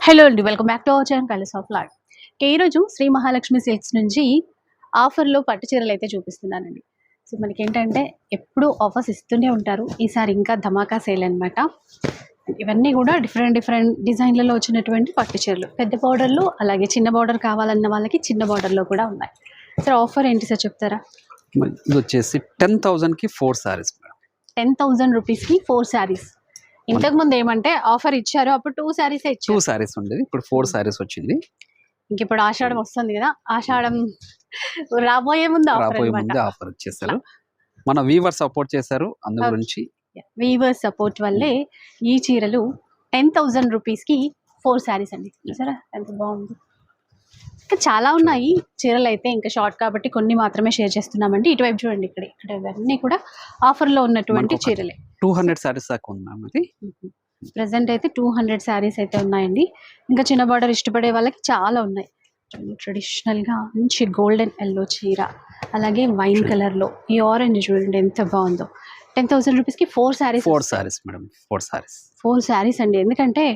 Hello అండి, welcome back to our channel colours of life. ఈరోజు Shri Mahalakshmi silks నుంచి ఆఫర్లో పట్టు చీరలు అయితే చూపిస్తున్నానండి. సో మనకి ఏంటంటే ఎప్పుడు ఆఫర్స్ ఇస్తూనే ఉంటారు. ఈసారి ఇంకా ధమాకా సేల్ అనమాట. ఇవన్నీ కూడా డిఫరెంట్ డిజైన్లలో వచ్చినటువంటి పట్టు చీరలు, పెద్ద బార్డర్లు, అలాగే చిన్న బార్డర్ కావాలన్న వాళ్ళకి చిన్న బార్డర్లో కూడా ఉన్నాయి. సార్ ఆఫర్ ఏంటి సార్ చెప్తారా? ఇది వచ్చేసి 10,000కి 4 సారీస్ మేడం. 10,000 రూపీస్కి 4 శారీస్. ఇంతకు ముందు ఏమంటే ఆఫర్ ఇచ్చారు, అప్పుడు 2 శారీస్ ఇచ్చారు. 2 సారీస్ ఉండేది, ఇప్పుడు 4 సారీస్ వచ్చింది. ఇంక ఇప్పుడు ఆషాఢం వస్తుంది కదా, ఆషాఢం రాబోయే ముందు ఆఫర్ ఇచ్చేసారు. మన వీవర్ సపోర్ట్ చేశారు, అందు గురించి వీవర్ సపోర్ట్ వల్లే ఈ చీరలు 10,000 రూపీస్కి 4 శారీస్ అండి. చూసారా ఎంత బాగుంది. ఇంకా చాలా ఉన్నాయి చీరలు అయితే, ఇంకా షార్ట్ కాబట్టి కొన్ని మాత్రమే షేర్ చేస్తున్నామండి. ఇటువైపు చూడండి, ఇక్కడ ఇవన్నీ కూడా ఆఫర్లో ఉన్నటువంటి చీరలే. 200 సారీస్ దాకా ఉంది మ్యామ్. అది ప్రెసెంట్ అయితే 200 శారీస్ అయితే ఉన్నాయండి. ఇంకా చిన్న బార్డర్ ఇష్టపడే వాళ్ళకి చాలా ఉన్నాయి. ట్రెడిషనల్గా మంచి గోల్డెన్ ఎల్లో చీర, అలాగే వైన్ కలర్లో ఈ ఆరెంజ్ చూడండి ఎంత బాగుందో. 10,000 రూపీస్కి 4 శారీస్. 4 సారీస్ మేడం, 4 శారీస్ అండి. ఎందుకంటే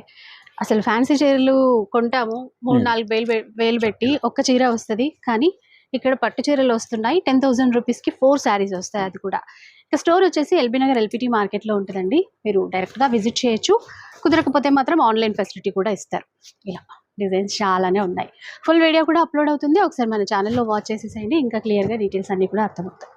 అసలు ఫ్యాన్సీ చీరలు కొంటాము 3-4 వేలు పెట్టి ఒక్క చీర వస్తుంది, కానీ ఇక్కడ పట్టు చీరలు వస్తున్నాయి 10,000 రూపీస్కి 4 శారీస్ వస్తాయి. అది కూడా ఇక స్టోర్ వచ్చేసి ఎల్బీ నగర్ ఎల్పిటి మార్కెట్లో ఉంటుందండి. మీరు డైరెక్ట్గా విజిట్ చేయొచ్చు, కుదరకపోతే మాత్రం ఆన్లైన్ ఫెసిలిటీ కూడా ఇస్తారు. ఇలా డిజైన్స్ చాలానే ఉన్నాయి. ఫుల్ వీడియో కూడా అప్లోడ్ అవుతుంది, ఒకసారి మన ఛానల్లో వాచ్ చేసేసేయండి, ఇంకా క్లియర్గా డీటెయిల్స్ అన్నీ కూడా అర్థమవుతాయి.